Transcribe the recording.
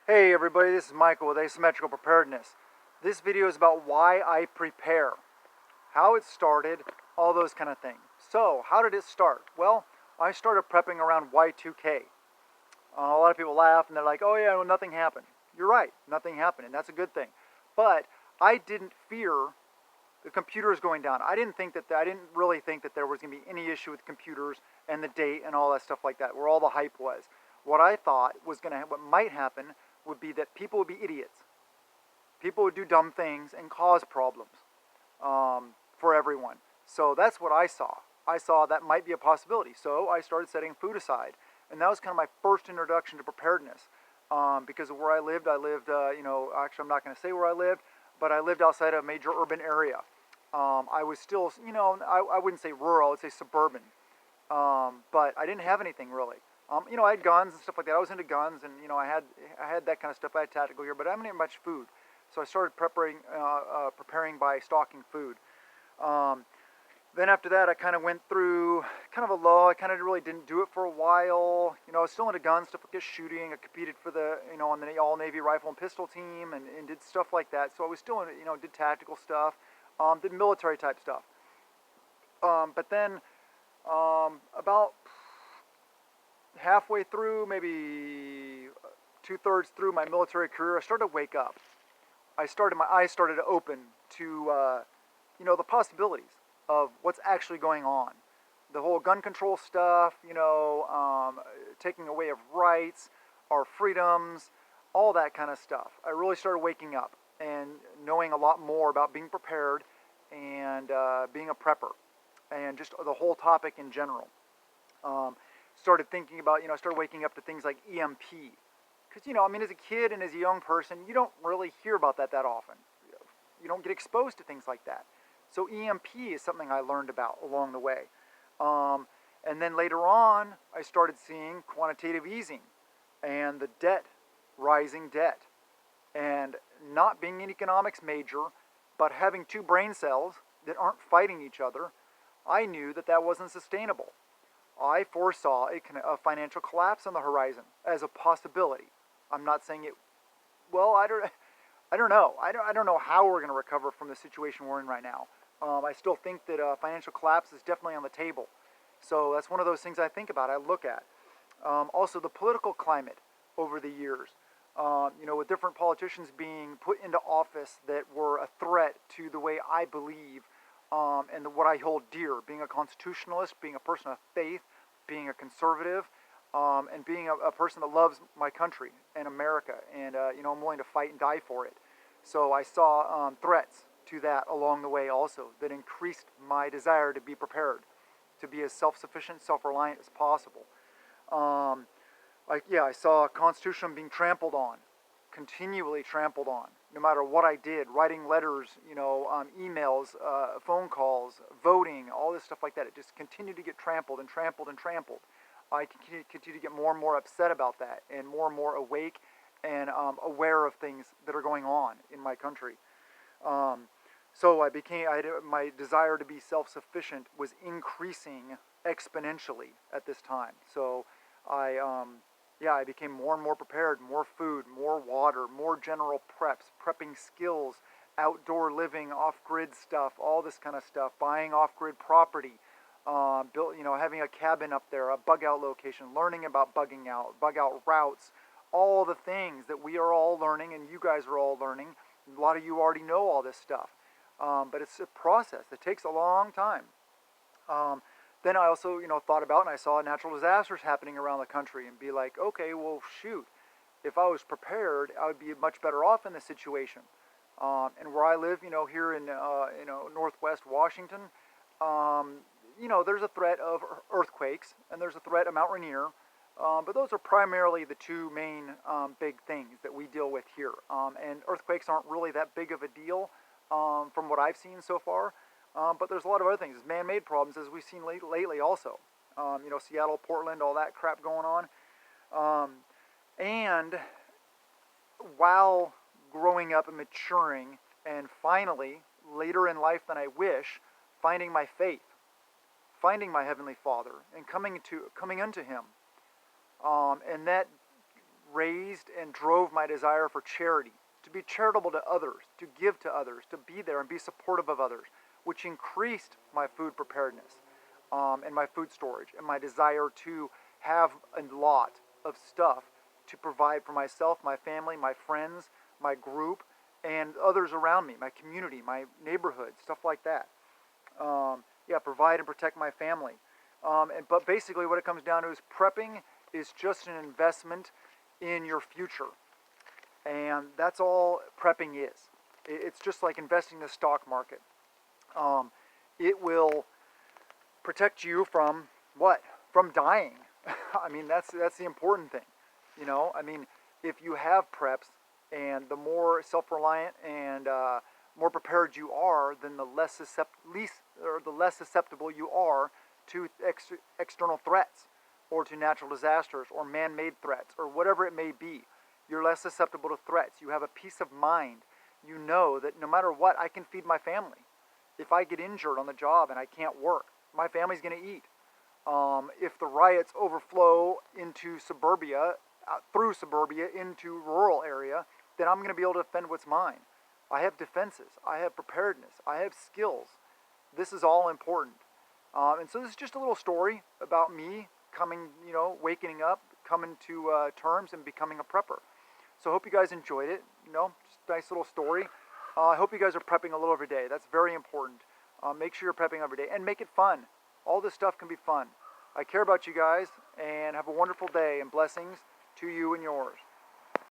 Hey everybody, this is Michael with Asymmetrical Preparedness. This video is about why I prepare, how it started, all those kind of things. So, how did it start? Well, I started prepping around Y2K. A lot of people laugh and they're like, oh yeah, well, nothing happened. You're right, nothing happened, and that's a good thing. But I didn't fear the computers going down. I didn't really think that there was going to be any issue with computers and the date and all that stuff like that, where all the hype was. What I thought what might happen would be that people would be idiots. People would do dumb things and cause problems for everyone. So that's what I saw. I saw that might be a possibility. So I started setting food aside. And that was kind of my first introduction to preparedness. Because of where I lived, actually I'm not going to say where I lived, but I lived outside a major urban area. I was still, I wouldn't say rural, I'd say suburban. But I didn't have anything really. I had guns and stuff like that. I was into guns, and I had that kind of stuff. I had tactical gear, but I didn't have much food. So I started preparing by stocking food. Then after that, I kind of went through kind of a lull. I kind of really didn't do it for a while. I was still into guns, stuff like shooting. I competed for on the all-Navy rifle and pistol team, and did stuff like that. So I was still, did tactical stuff, did military type stuff. But then about halfway through, maybe 2/3 through my military career, I started to wake up. My eyes started to open to, the possibilities of what's actually going on. The whole gun control stuff, taking away of rights, our freedoms, all that kind of stuff. I really started waking up and knowing a lot more about being prepared and being a prepper and just the whole topic in general. Started thinking about, started waking up to things like EMP. Because, as a kid and as a young person, you don't really hear about that often. You don't get exposed to things like that. So EMP is something I learned about along the way. And then later on, I started seeing quantitative easing and the rising debt. And not being an economics major, but having two brain cells that aren't fighting each other, I knew that wasn't sustainable. I foresaw a financial collapse on the horizon as a possibility. I'm not saying it. Well, I don't know. I don't know how we're going to recover from the situation we're in right now. I still think that financial collapse is definitely on the table. So that's one of those things I think about. I look at. Also, the political climate over the years. With different politicians being put into office that were a threat to the way I believe. And what I hold dear, being a constitutionalist, being a person of faith, being a conservative, and being a person that loves my country and America, and I'm willing to fight and die for it. So I saw threats to that along the way also that increased my desire to be prepared, to be as self-sufficient, self-reliant as possible. I saw a constitution being trampled on, continually trampled on, no matter what I did, writing letters, emails, phone calls, voting, all this stuff like that. It just continued to get trampled and trampled and trampled. I continue to get more and more upset about that, and more awake and aware of things that are going on in my country. So my desire to be self-sufficient was increasing exponentially at this time. So I became more and more prepared, more food, more water, more general prepping skills, outdoor living, off-grid stuff, all this kind of stuff, buying off-grid property, having a cabin up there, a bug-out location, learning about bug-out routes, all the things that we are all learning and you guys are all learning. A lot of you already know all this stuff, but it's a process. It takes a long time. Then I also, thought about, and I saw natural disasters happening around the country and be like, okay, well, shoot, if I was prepared, I would be much better off in this situation. And where I live, here in, Northwest Washington, there's a threat of earthquakes, and there's a threat of Mount Rainier, but those are primarily the two main big things that we deal with here. And earthquakes aren't really that big of a deal from what I've seen so far. But there's a lot of other things, man-made problems, as we've seen lately also. Seattle, Portland, all that crap going on. And while growing up and maturing, and finally, later in life than I wish, finding my faith, finding my Heavenly Father, and coming unto Him. And that raised and drove my desire for charity, to be charitable to others, to give to others, to be there and be supportive of others, which increased my food preparedness and my food storage and my desire to have a lot of stuff to provide for myself, my family, my friends, my group, and others around me, my community, my neighborhood, stuff like that. Provide and protect my family. But basically what it comes down to is prepping is just an investment in your future. And that's all prepping is. It's just like investing in the stock market. It will protect you from what? From dying. I mean, that's the important thing. You know, I mean, if you have preps, and the more self-reliant and more prepared you are, then the less susceptible you are to external threats, or to natural disasters, or man-made threats, or whatever it may be. You're less susceptible to threats. You have a peace of mind. You know that no matter what, I can feed my family. If I get injured on the job and I can't work, my family's going to eat. If the riots overflow into suburbia, through suburbia into rural area, then I'm going to be able to defend what's mine. I have defenses. I have preparedness. I have skills. This is all important. And so this is just a little story about me coming, waking up, coming to terms and becoming a prepper. So I hope you guys enjoyed it. Just a nice little story. I hope you guys are prepping a little every day. That's very important. Make sure you're prepping every day and make it fun. All this stuff can be fun. I care about you guys, and have a wonderful day, and blessings to you and yours.